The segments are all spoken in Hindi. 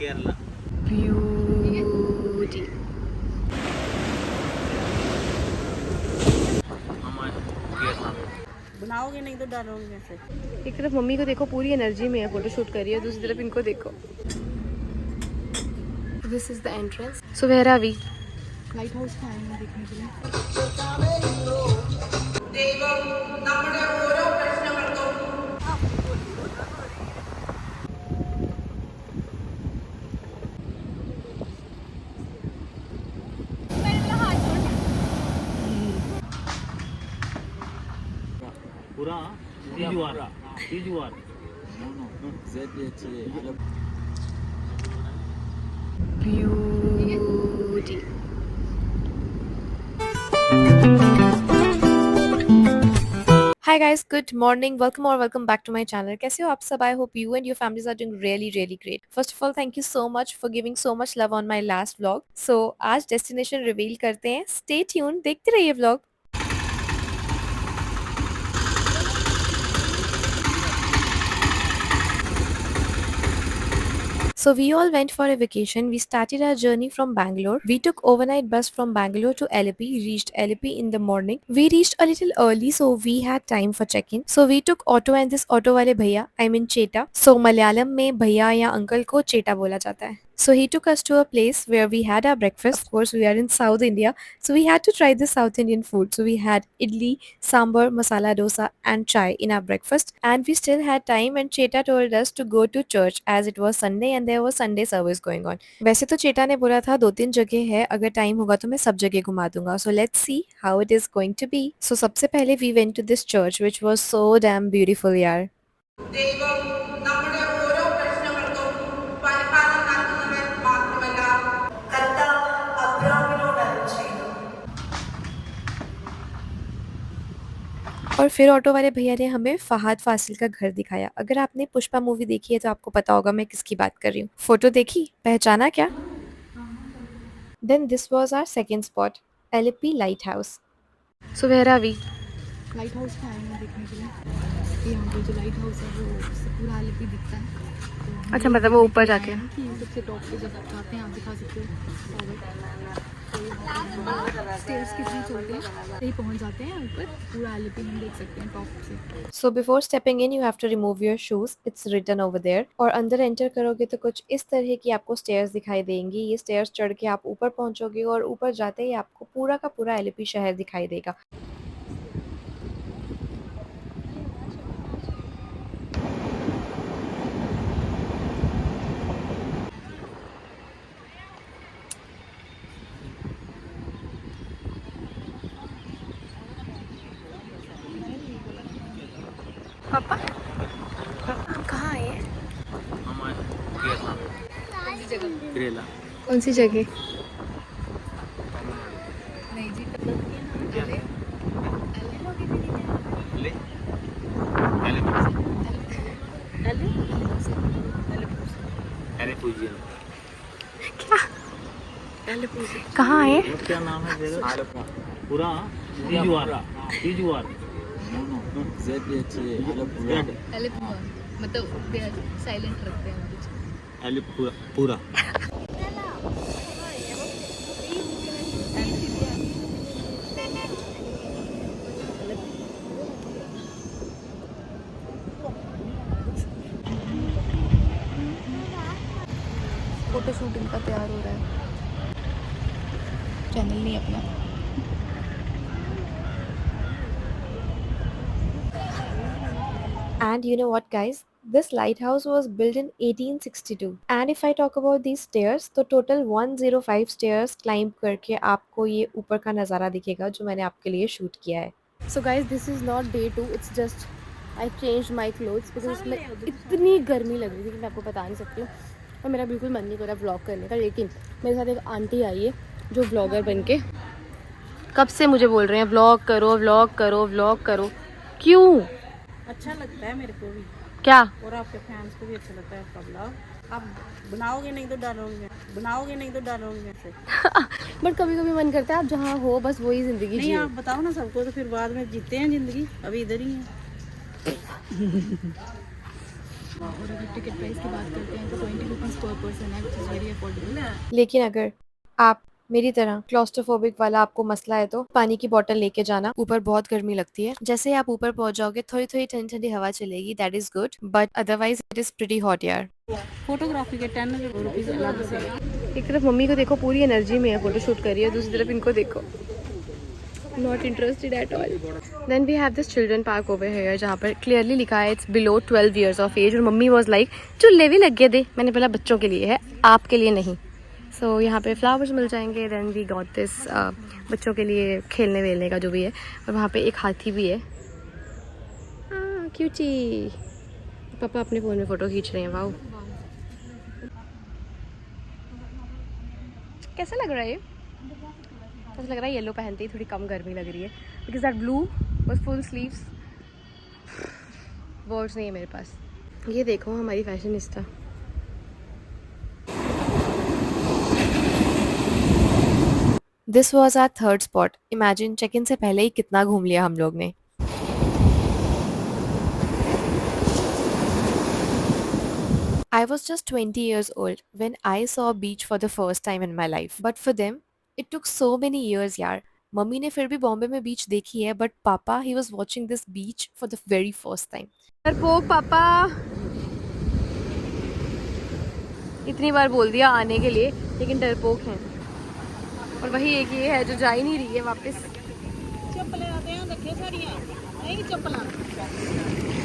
केरला ब्यूटी। बनाओगे नहीं तो डालोगे कैसे? एक तरफ मम्मी को देखो पूरी एनर्जी में है, फोटो शूट कर रही है, दूसरी तरफ इनको देखो। This is the entrance. So where are we? Lighthouse का आएंगे देखने के लिए। पूरा तीजुआर beauty. Hi guys, good morning, welcome back to my channel. कैसे हो आप सब? I hope you and your families are doing really great. First of all, thank you so much for giving so much love on my last vlog. So आज destination reveal करते हैं. Stay tuned, देखते रहिए vlog. So we all went for a vacation. We started our journey from Bangalore. We took overnight bus from Bangalore to Alleppey. Reached Alleppey in the morning. We reached a little early, so we had time for check-in. So we took auto and this auto वाले भैया, I mean चेटा. So मलयालम में भैया या अंकल को चेटा बोला जाता है. So he took us to a place where we had our breakfast. Of course, we are in South India, so we had to try the South Indian food. So we had idli, sambar, masala dosa and chai in our breakfast. And we still had time and Cheta told us to go to church as it was Sunday and there was Sunday service going on. वैसे तो चेटा ने बोला था 2-3 जगह है, अगर टाइम होगा तो मैं सब जगह घुमा दूंगा. So let's see how it is going to be. So सबसे पहले we went to this church which was so damn beautiful यार. और फिर ऑटो वाले भैया ने हमें फहाद फासिल का घर दिखाया. अगर आपने पुष्पा मूवी देखी है तो आपको पता होगा मैं किसकी बात कर रही हूँ. फोटो देखी, पहचाना क्या? Then this was our second spot, Alleppey lighthouse. So where are we? Lighthouse का आएंगे देखने के लिए। यहाँ पे जो लाइट हाउस है वो उससे पूरा आलिपी दिखता है। तो अच्छा, मतलब वो ऊपर जाके कि सबसे टॉप पे जब आप चाहते हैं आप दिखा सकते हो। स्टेयर्स के थ्रू चलते हैं, यही पहुँच जाते हैं ऊपर, पूरा आलिपी हम देख सकते हैं टॉप से। So before stepping in you have to remove your shoes, it's written over there. और अंदर एंटर करोगे तो कुछ इस तरह की आपको स्टेयर्स दिखाई देंगी. ये स्टेयर्स चढ़ के आप ऊपर पहुंचोगे और ऊपर जाते ही आपको पूरा का पूरा एलिपी शहर दिखाई देगा. पापा हम कहाँ आए हैं? केरला कौन सी जगह? नहीं जी, कहाँ आए? क्या नाम है जगह? पूरा तीजुआर मतलब साइलेंट रखते हैं पूरा. फोटो शूटिंग का तैयार हो रहा है, चैनल नहीं अपना। And you know what guys? This lighthouse was built in 1862. And if I talk about these stairs, तो total 105 stairs climb करके आपको ये ऊपर का नज़ारा दिखेगा जो मैंने आपके लिए शूट किया है. So guys, this is not day 2. It's just I changed my clothes because इसमें इतनी गर्मी लग रही थी कि मैं आपको बता नहीं सकती हूँ. और मेरा बिल्कुल मन नहीं कर रहा व्लॉग करने का, लेकिन मेरे साथ एक आंटी आई है जो व्लॉगर बन के कब से मुझे बोल रहे हैं व्लॉग करो व्लॉग करो व्लॉग करो. क्यों? अच्छा लगता है मेरे को भी, क्या? और आपके फैंस को भी अच्छा लगता है आपका ब्लॉग। आप बनाओगे नहीं तो डालोगे ऐसे। बट कभी कभी मन करता है आप जहाँ हो बस वही जिंदगी नहीं, जियो. आप बताओ ना सबको, तो फिर बाद में जीते हैं जिंदगी, अभी इधर ही है। और अगर टिकट प्राइस की बात करते हैं तो 20 रुपीज़ पर पर्सन है, विच इज़ वेरी अफोर्डेबल। लेकिन अगर आप मेरी तरह क्लॉस्ट्रोफोबिक वाला आपको मसला है तो पानी की बोतल लेके जाना। ऊपर बहुत गर्मी लगती है, जैसे ही आप ऊपर पहुंच जाओगे थोड़ी थोड़ी ठंडी ठंडी हवा चलेगी, that is good, but otherwise it is pretty hot यार। फोटोग्राफी के 10 रुपीज़ अलग से। एक तरफ मम्मी को देखो पूरी एनर्जी में है, फोटो शूट कर रही है, दूसरी तरफ इनको देखो not interested at all. Then we have this children park over here जहाँ पर क्लियरली लिखा है it's below 12 years of age. और मम्मी वॉज लाइक चूल्हे भी लग गए दे, मैंने बोला बच्चों के लिए है, आपके लिए नहीं। सो यहाँ पे फ्लावर्स मिल जाएंगे। देन वी गॉट दिस बच्चों के लिए खेलने वेलने का जो भी है, और वहाँ पे एक हाथी भी है, क्यूटी। पापा अपने फ़ोन में फ़ोटो खींच रहे हैं। वाओ, कैसा लग रहा है ये? ऐसा लग रहा है येलो पहनते ही थोड़ी कम गर्मी लग रही है, because that blouse full sleeves. Words नहीं है मेरे पास। ये देखो हमारी fashionista. This was our third spot. Imagine check in से पहले ही कितना घूम लिया हम लोग ने। I was just 20 years old when I saw a beach for the first time in my life. But for them, it took so many years यार। मम्मी ने फिर भी बॉम्बे में बीच देखी है, बट पापा he was watching this beach for the very first time. डरपोक पापा, इतनी बार बोल दिया आने के लिए, लेकिन डरपोक हैं। और वही एक ये है जो जा ही नहीं रही है वापस। चप्पलें आते हैं रखे सारियां, नहीं चप्पलें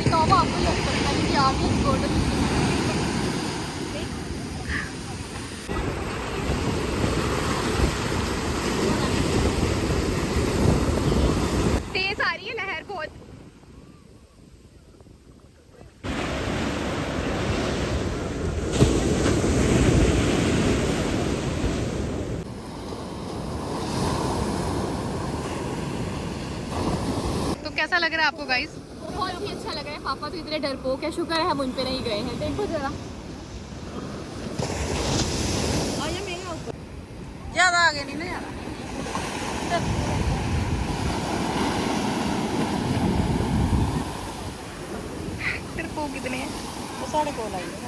तो आपको लग सकता है कि आप लोग गोल्डन तेज आ रही है लहर बहुत। तो कैसा लग रहा है आपको गाइस? बहुत ही अच्छा लग रहा है। पापा तो इतने डरपोक है, शुक्र है हम उन पे नहीं गए हैं। देखो जरा ज़्यादा आगे नहीं ना जाना। डरपोक कितने हैं? तो साढ़े को लाइए।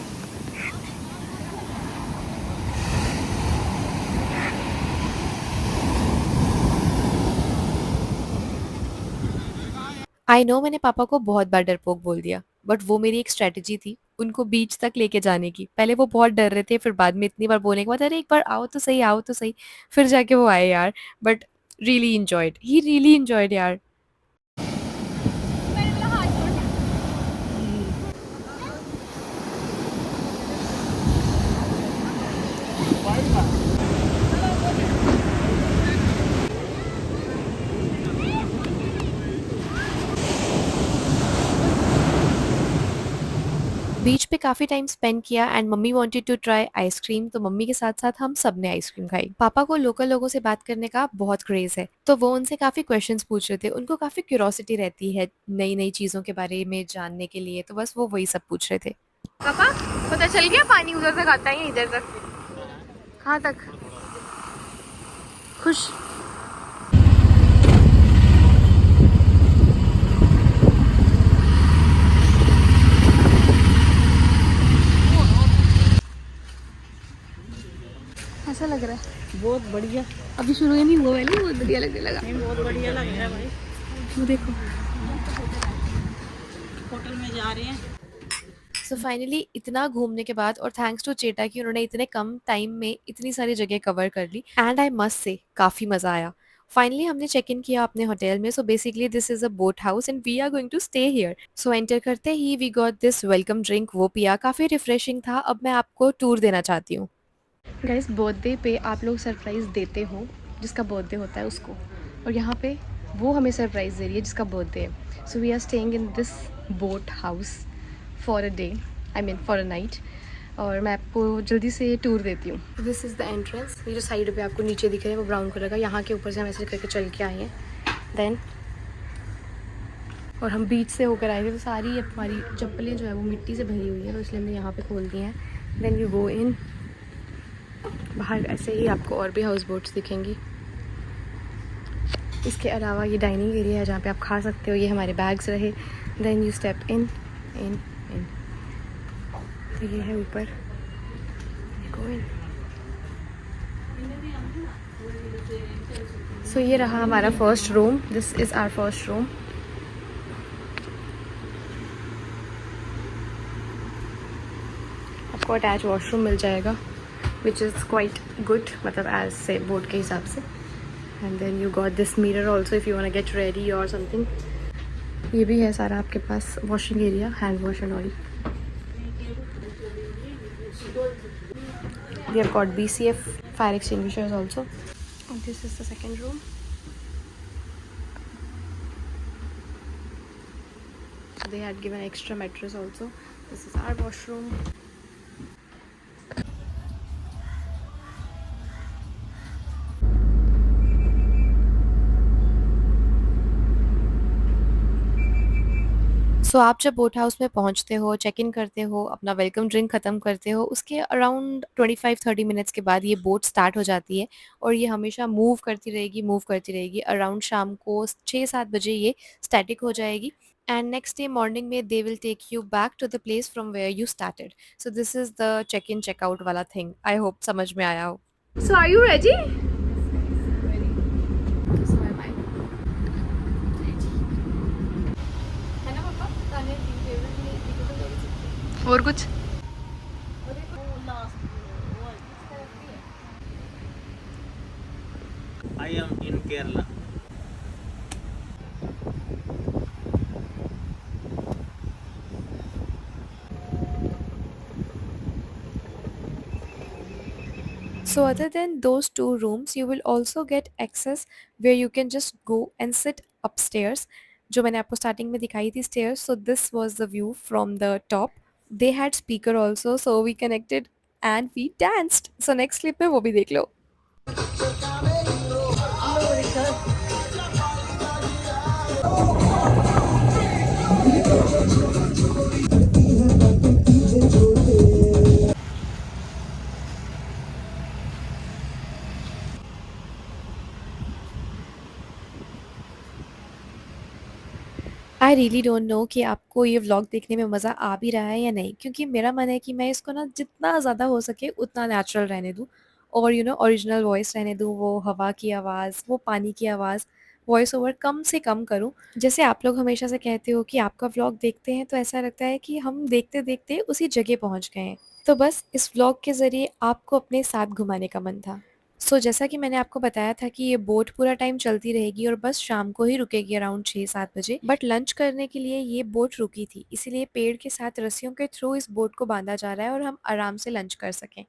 आई नो मैंने पापा को बहुत बार डरपोक बोल दिया, बट वो मेरी एक स्ट्रेटजी थी उनको बीच तक लेके जाने की। पहले वो बहुत डर रहे थे, फिर बाद में इतनी बार बोलने के बाद अरे एक बार आओ तो सही, आओ तो सही, फिर जाके वो आए यार। But really enjoyed, he really enjoyed यार। बीच पे काफी टाइम स्पेंड किया and mummy wanted to try ice cream, तो मम्मी के साथ साथ हम सब ने आइसक्रीम खाई। पापा को लोकल लोगों से बात करने का बहुत क्रेज है, तो वो उनसे काफी क्वेश्चंस पूछ रहे थे। उनको काफी क्यूरोसिटी रहती है नई नई चीजों के बारे में जानने के लिए, तो बस वो वही सब पूछ रहे थे। पापा पता चल गया पानी उधर तक आता है, इधर तक कहाँ तक? खुश? ऐसा लग रहा है बहुत बढ़िया। अभी शुरू ही नहीं हुआ, पहले बहुत बढ़िया लगने लगा। बहुत बढ़िया लग रहा है भाई। वो देखो होटल में जा रहे हैं। सो फाइनली इतना घूमने के बाद और थैंक्स टू चेटा कि उन्होंने इतने कम टाइम में इतनी सारी जगह कवर कर ली, एंड आई मस्ट से काफ़ी मज़ा आया। फाइनली हमने चेक इन किया अपने होटल में। So basically this is a boat house and we are going to stay here. So enter करते ही we got this welcome drink, वो पिया, काफ़ी रिफ्रेशिंग था। अब मैं आपको टूर देना चाहती हूँ। गाइस, बर्थडे पे आप लोग सरप्राइज़ देते हो जिसका बर्थडे होता है उसको, और यहाँ पे वो हमें सरप्राइज़ दे रही है जिसका बर्थडे है। So we are staying in this boat house for a day, I mean for a night. और मैं आपको जल्दी से टूर देती हूँ। This is the entrance. ये जो साइड पे आपको नीचे दिख रहा है वो ब्राउन कलर का, यहाँ के ऊपर से हम ऐसे करके चल के आए हैं। देन और हम बीच से होकर आए थे, तो सारी हमारी चप्पलें जो है वो मिट्टी से भरी हुई है, तो इसलिए हमने यहाँ पे खोल दी हैं। देन यू गो इन। बाहर ऐसे ही आपको और भी हाउस बोट्स दिखेंगी। इसके अलावा ये डाइनिंग एरिया है जहाँ पे आप खा सकते हो। ये हमारे बैग्स रहे। Then you step in in in. तो ये है ऊपर। सो ये रहा हमारा first room. This is our first room. आपको अटैच वॉशरूम मिल जाएगा विच इज़ क्वाइट गुड, मतलब एज से बोर्ड के हिसाब से। And then you got this mirror also if you want get ready और समथिंग। ये भी है सारा आपके पास washing area, hand wash and all. We have got BCF fire extinguishers also. And this is the second room. They had given extra mattress also. This is our washroom. सो आप जब बोट हाउस में पहुंचते हो, चेक इन करते हो, अपना वेलकम ड्रिंक ख़त्म करते हो, उसके अराउंड 25-30 मिनट्स के बाद ये बोट स्टार्ट हो जाती है और ये हमेशा मूव करती रहेगी। अराउंड शाम को 6-7 बजे ये स्टैटिक हो जाएगी एंड नेक्स्ट डे मॉर्निंग में they will take you back to the place from where you started. So this is the check in checkout वाला थिंग। आई होप समझ में आया हो। So are you ready? और कुछ I am in Kerala. So other than those two rooms, you will also get access where you can just go and sit upstairs. जो मैंने आपको स्टार्टिंग में दिखाई थी stairs. So this was the view from the top. They had speaker also, so we connected and we danced. So next clip में वो भी देख लो. आई रियली डोंट नो कि आपको ये व्लॉग देखने में मज़ा आ भी रहा है या नहीं, क्योंकि मेरा मन है कि मैं इसको ना जितना ज़्यादा हो सके उतना नेचुरल रहने दूँ और ओरिजिनल वॉइस रहने दूँ। वो हवा की आवाज़, वो पानी की आवाज़, वॉइस ओवर कम से कम करूँ। जैसे आप लोग हमेशा से कहते हो कि आपका व्लॉग देखते हैं तो ऐसा लगता है कि हम देखते-देखते उसी जगह पहुँच गए हैं। तो बस इस व्लॉग के ज़रिए आपको अपने साथ घुमाने का मन था। सो जैसा कि मैंने आपको बताया था कि ये बोट पूरा टाइम चलती रहेगी और बस शाम को ही रुकेगी अराउंड 6-7 बजे। बट लंच करने के लिए ये बोट रुकी थी, इसीलिए पेड़ के साथ रस्सियों के थ्रू इस बोट को बांधा जा रहा है और हम आराम से लंच कर सकें।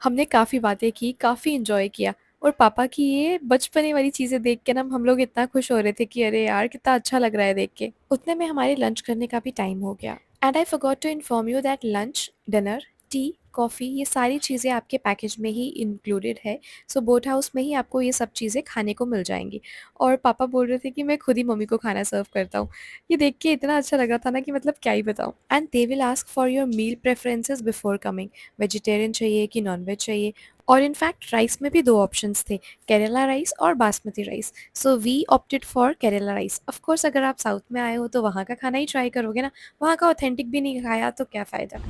हमने काफ़ी बातें की, काफ़ी इंजॉय किया और पापा की ये बचपने वाली चीज़ें देख के ना हम लोग इतना खुश हो रहे थे कि अरे यार कितना अच्छा लग रहा है देख के। उतने में हमारे लंच करने का भी टाइम हो गया and I forgot to inform you that lunch, dinner, tea, coffee ये सारी चीज़ें आपके पैकेज में ही इंक्लूडेड है। सो बोट हाउस में ही आपको ये सब चीज़ें खाने को मिल जाएंगी और पापा बोल रहे थे कि मैं खुद ही मम्मी को खाना सर्व करता हूँ। ये देख के इतना अच्छा लग रहा था ना कि मतलब क्या ही बताऊँ। And they will ask for your meal preferences before coming, vegetarian चाहिए कि नॉन वेज चाहिए। और इनफैक्ट राइस में भी 2 ऑप्शंस थे, केरला राइस और basmati rice. So we opted for Kerala rice. Of course अगर आप साउथ में आए हो तो वहाँ का खाना ही ट्राई करोगे ना, वहाँ का ऑथेंटिक भी नहीं खाया तो क्या फ़ायदा।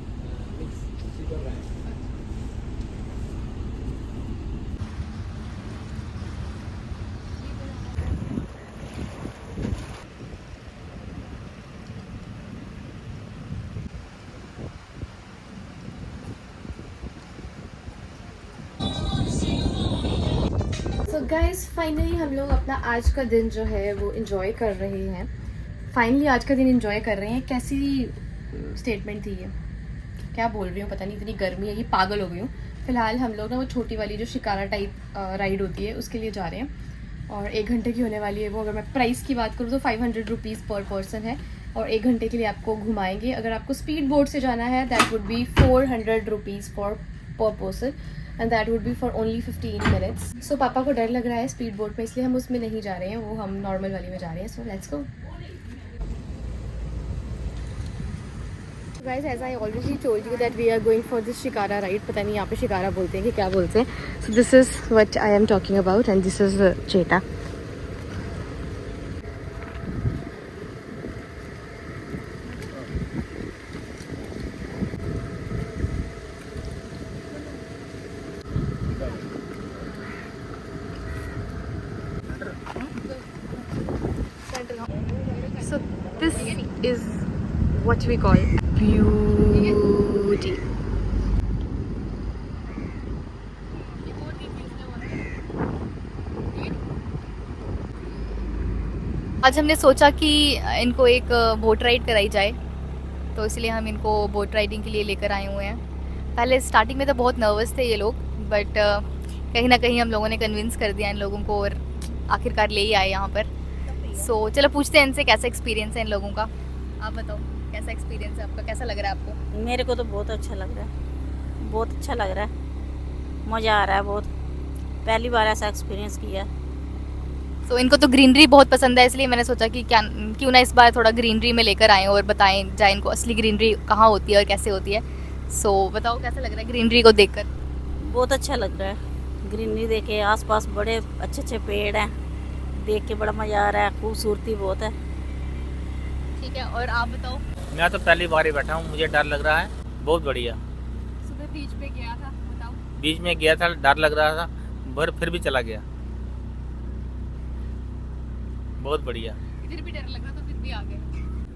सो गाइस फाइनली हम लोग अपना आज का दिन जो है वो इन्जॉय कर रहे हैं। फाइनली आज का दिन इन्जॉय कर रहे हैं। कैसी स्टेटमेंट थी ये, क्या बोल रही हूँ पता नहीं, इतनी गर्मी है कि पागल हो गई हूँ। फिलहाल हम लोग ना वो छोटी वाली जो शिकारा टाइप राइड होती है उसके लिए जा रहे हैं और 1 घंटे की होने वाली है वो। अगर मैं प्राइस की बात करूँ तो 500 रुपीज़ पर पर्सन है और 1 घंटे के लिए आपको घुमाएंगे। अगर आपको स्पीड बोट से जाना है that would be 400 rupees per person and that would be for only 15 minutes. So पापा को डर लग रहा है स्पीड बोट में, इसलिए हम उसमें नहीं जा रहे हैं, वो हम नॉर्मल वाली में जा रहे हैं। So let's go guys. As I already told you that we are going for this shikara ride. पता नहीं यहाँ पे शिकारा बोलते हैं कि क्या बोलते हैं। So this is what I am talking about and this is chetta. what we call beauty. आज हमने सोचा कि इनको एक बोट राइड कराई जाए, तो इसलिए हम इनको बोट राइडिंग के लिए लेकर आए हुए हैं। पहले स्टार्टिंग में तो बहुत नर्वस थे ये लोग, बट कहीं ना कहीं हम लोगों ने कन्विंस कर दिया इन लोगों को और आखिरकार ले ही आए यहाँ पर। सो चलो पूछते हैं इनसे कैसा एक्सपीरियंस है इन लोगों का। आप बताओ कैसा एक्सपीरियंस है आपका, कैसा लग रहा है आपको? मेरे को तो बहुत अच्छा लग रहा है, बहुत अच्छा लग रहा है, मज़ा आ रहा है बहुत। पहली बार ऐसा एक्सपीरियंस किया। सो इनको तो ग्रीनरी बहुत पसंद है, इसलिए मैंने सोचा कि क्यों ना इस बार थोड़ा ग्रीनरी में लेकर आएँ और बताएं जाए इनको असली ग्रीनरी कहाँ होती है और कैसे होती है। सो बताओ कैसा लग रहा है ग्रीनरी को देखकर? बहुत अच्छा लग रहा है, ग्रीनरी देखे, आसपास बड़े अच्छे अच्छे पेड़ हैं, देख के बड़ा मज़ा आ रहा है, खूबसूरती बहुत है। ठीक है, और आप बताओ? मैं तो पहली बार ही बैठा हूँ, मुझे डर लग रहा है। बहुत बढ़िया। सुबह बीच पे गया था, बताओ? बीच में गया था, डर लग रहा था, पर फिर भी चला गया। बहुत बढ़िया। इधर भी डर लग रहा था, फिर भी आ गए।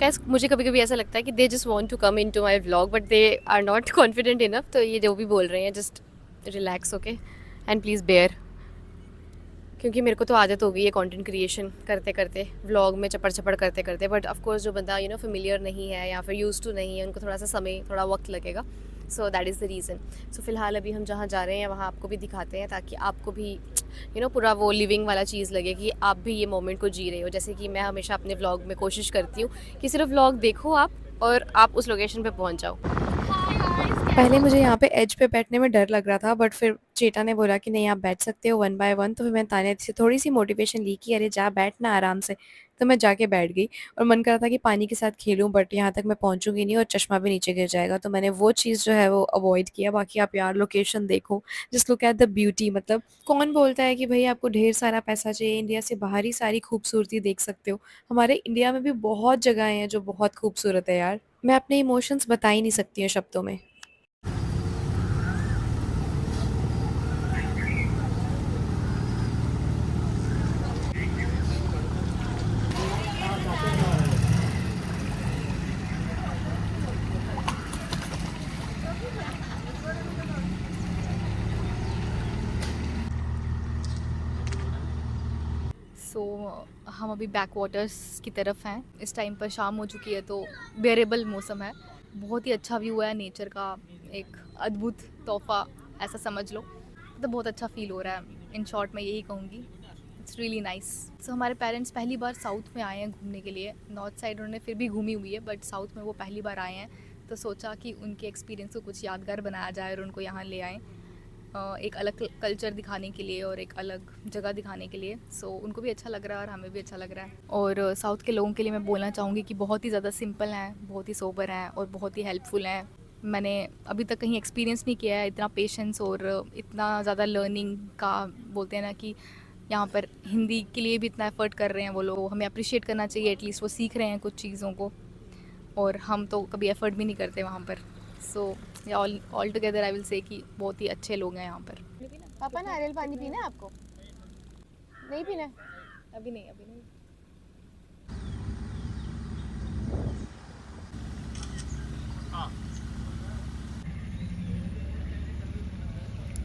Guys, मुझे कभी कभी ऐसा लगता है कि they just want to come into my vlog but they are not confident enough. तो ये जो भी बोल रहे हैं just relax okay and please bear, क्योंकि मेरे को तो आदत हो गई है कंटेंट क्रिएशन करते करते, व्लॉग में चपड़ चपड़ करते करते। बट ऑफ कोर्स जो बंदा फेमिलियर नहीं है या फिर यूज टू नहीं है, उनको थोड़ा सा समय, थोड़ा वक्त लगेगा। So that is the reason. So फिलहाल अभी हम जहाँ जा रहे हैं वहाँ आपको भी दिखाते हैं, ताकि आपको भी पूरा वो लिविंग वाला चीज़ लगे कि आप भी ये मोमेंट को जी रहे हो। जैसे कि मैं हमेशा अपने व्लॉग में कोशिश करती हूँ कि सिर्फ व्लॉग देखो आप और आप उस लोकेशन पे पहुँच जाओ। पहले मुझे यहाँ पे एज पे बैठने में डर लग रहा था, बट फिर चेटा ने बोला कि नहीं आप बैठ सकते हो 1 बाय 1। तो फिर मैंने ताने से थोड़ी सी मोटिवेशन ली कि अरे जा बैठना आराम से। तो मैं जाके बैठ गई और मन कर रहा था कि पानी के साथ खेलूं, बट यहाँ तक मैं पहुँचूंगी नहीं और चश्मा भी नीचे गिर जाएगा। तो मैंने वो चीज़ जो है वो अवॉइड किया। बाकी आप यार लोकेशन देखो, just look at the beauty. मतलब कौन बोलता है कि भाई आपको ढेर सारा पैसा चाहिए, इंडिया से बाहर ही सारी खूबसूरती देख सकते हो। हमारे इंडिया में भी बहुत जगहें हैं जो बहुत खूबसूरत है यार। मैं अपने इमोशंस बता ही नहीं सकती हूँ शब्दों में। हम अभी बैक वाटर्स की तरफ हैं। इस टाइम पर शाम हो चुकी है तो बेरेबल मौसम है। बहुत ही अच्छा व्यू है, नेचर का एक अद्भुत तोहफा ऐसा समझ लो। तो बहुत अच्छा फील हो रहा है। इन शॉर्ट मैं यही कहूँगी, इट्स रियली नाइस। सो हमारे पेरेंट्स पहली बार साउथ में आए हैं घूमने के लिए। नॉर्थ साइड उन्होंने फिर भी घूमी हुई है, बट साउथ में वो पहली बार आए हैं। तो सोचा कि उनके एक्सपीरियंस को कुछ यादगार बनाया जाए और उनको यहाँ ले आएँ, एक अलग कल्चर दिखाने के लिए और एक अलग जगह दिखाने के लिए। सो उनको भी अच्छा लग रहा है और हमें भी अच्छा लग रहा है। और साउथ के लोगों के लिए मैं बोलना चाहूँगी कि बहुत ही ज़्यादा सिंपल हैं, बहुत ही सोबर हैं और बहुत ही हेल्पफुल हैं। मैंने अभी तक कहीं एक्सपीरियंस नहीं किया है इतना पेशेंस और इतना ज़्यादा लर्निंग का। बोलते हैं ना कि यहाँ पर हिंदी के लिए भी इतना एफर्ट कर रहे हैं वो लोग, हमें अप्रिशिएट करना चाहिए। एटलीस्ट वो सीख रहे हैं कुछ चीज़ों को, और हम तो कभी एफर्ट भी नहीं करते वहाँ पर। So all together I will say कि बहुत ही अच्छे लोग हैं यहाँ पर। पापा नारियल पानी पीना है आपको? नहीं पीना है? अभी नहीं, अभी नहीं।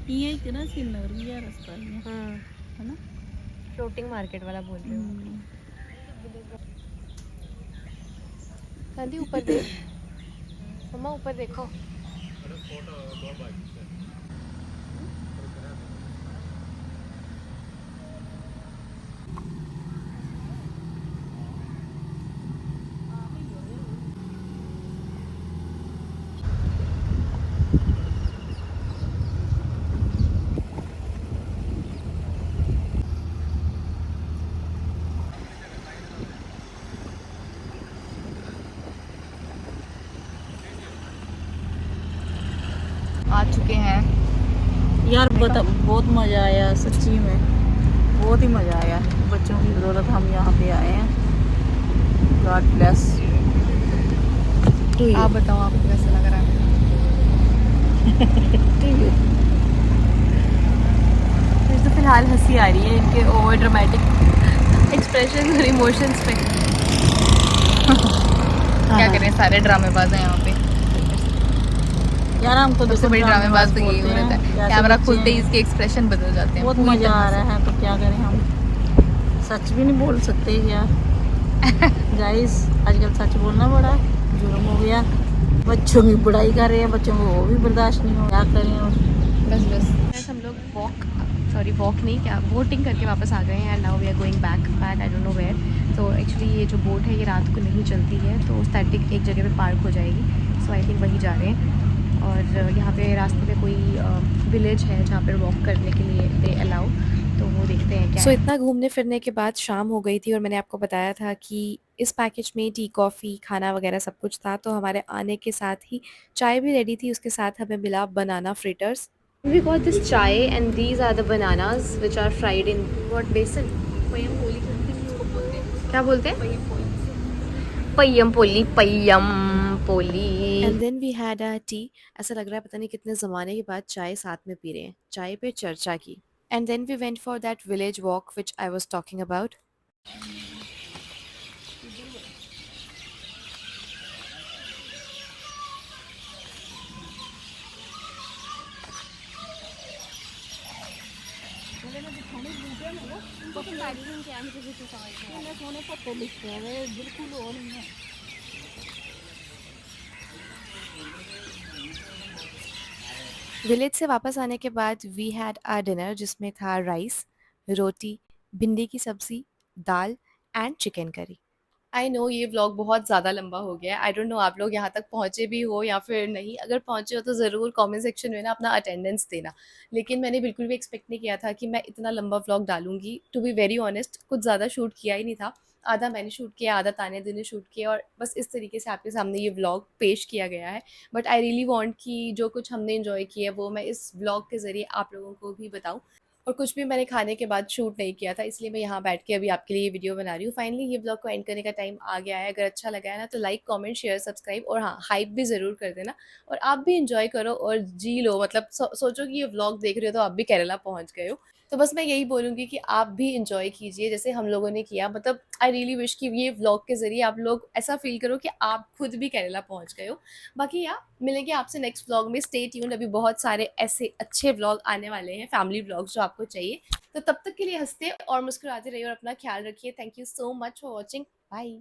ये एक ना सिनरिया रास्ता है ना, फ्लोटिंग मार्केट वाला बोल रहे हो? दादी ऊपर देख, मम्मा ऊपर देखो। आ चुके हैं यार। बहुत मज़ा आया सच्ची में, बहुत ही मज़ा आया। बच्चों की बदौलत हम यहाँ पे आए हैं। God bless. आप बताओ आपको कैसा लग रहा है? मुझे तो फिलहाल हंसी आ रही है इनके ओवर ड्रामेटिक एक्सप्रेशन और इमोशंस पे। क्या करें, सारे ड्रामेबाज हैं यहाँ पे। यार हम तो सबसे बड़ी ड्रामेबाज तो यही हो रहता है, कैमरा खुलते ही इसके एक्सप्रेशन बदल जाते हैं। बहुत पूरी मजा आ तरह से। रहा है, तो क्या करें हम, सच भी नहीं बोल सकते यार। गाइस आजकल सच बोलना बड़ा जुर्म हो गया। बच्चों की पढ़ाई कर रहे हैं, बच्चों को वो भी बर्दाश्त नहीं हो, क्या करें। और बस हम लोग वॉक नहीं क्या बोटिंग करके वापस आ गए हैं and now we are going back I don't know where. तो एक्चुअली ये जो बोट है ये रात को नहीं चलती है, तो स्टैटिक एक जगह पे पार्क हो जाएगी। सो आई थिंक वहीं जा रहे हैं। और यहाँ पे रास्ते में कोई विलेज है जहाँ पे वॉक करने के लिए दे अलाउ, तो वो देखते हैं क्या। इतना घूमने फिरने के बाद शाम हो गई थी और मैंने आपको बताया था कि इस पैकेज में टी कॉफ़ी खाना वगैरह सब कुछ था, तो हमारे आने के साथ ही चाय भी रेडी थी। उसके साथ हमें मिला बनाना fritters. We got this chai and these are the bananas which are fried in what basin? क्या बोलते हैं? पय्यम पोली। And then we had a tea. ऐसा लग रहा है पता नहीं कितने ज़माने के बाद चाय साथ में पी रहे हैं। चाय पे चर्चा की। And then we went for that village walk which I was talking about. Village से वापस आने के बाद वी हैड आवर डिनर जिसमें था राइस, रोटी, भिंडी की सब्जी, दाल and chicken curry. I know ये व्लॉग बहुत ज़्यादा लंबा हो गया है। आई डोंट नो आप लोग यहाँ तक पहुँचे भी हो या फिर नहीं। अगर पहुँचे हो तो ज़रूर कमेंट सेक्शन में ना अपना अटेंडेंस देना। लेकिन मैंने बिल्कुल भी एक्सपेक्ट नहीं किया था कि मैं इतना लंबा व्लॉग डालूंगी। टू बी वेरी ऑनेस्ट कुछ ज़्यादा शूट किया ही नहीं था। आधा मैंने शूट किया, आधा ताने दी ने शूट किया और बस इस तरीके से आपके सामने ये व्लॉग पेश किया गया है। बट आई रियली वांट कि जो कुछ हमने इन्जॉय किया है वो मैं इस व्लॉग के ज़रिए आप लोगों को भी बताऊँ। और कुछ भी मैंने खाने के बाद शूट नहीं किया था, इसलिए मैं यहाँ बैठ के अभी आपके लिए ये वीडियो बना रही हूँ। फाइनली ये ब्लॉग को एंड करने का टाइम आ गया है। अगर अच्छा लगा है ना तो लाइक, कमेंट, शेयर, सब्सक्राइब और हाँ हाइप भी ज़रूर कर देना। और आप भी इंजॉय करो और जी लो, मतलब सोचो कि ये व्लॉग देख रहे हो तो आप भी केरला पहुँच गए हो। तो बस मैं यही बोलूँगी कि आप भी इंजॉय कीजिए जैसे हम लोगों ने किया। मतलब आई रियली विश कि ये व्लॉग के ज़रिए आप लोग ऐसा फील करो कि आप खुद भी केरला पहुँच गए हो। बाकी मिलेंगे आपसे नेक्स्ट व्लॉग में। स्टे ट्यून्ड, अभी बहुत सारे ऐसे अच्छे व्लॉग आने वाले हैं, फैमिली व्लॉग्स जो आपको चाहिए। तो तब तक के लिए हंसते और मुस्कुराते रहिए और अपना ख्याल रखिए। Thank you so much for watching. Bye.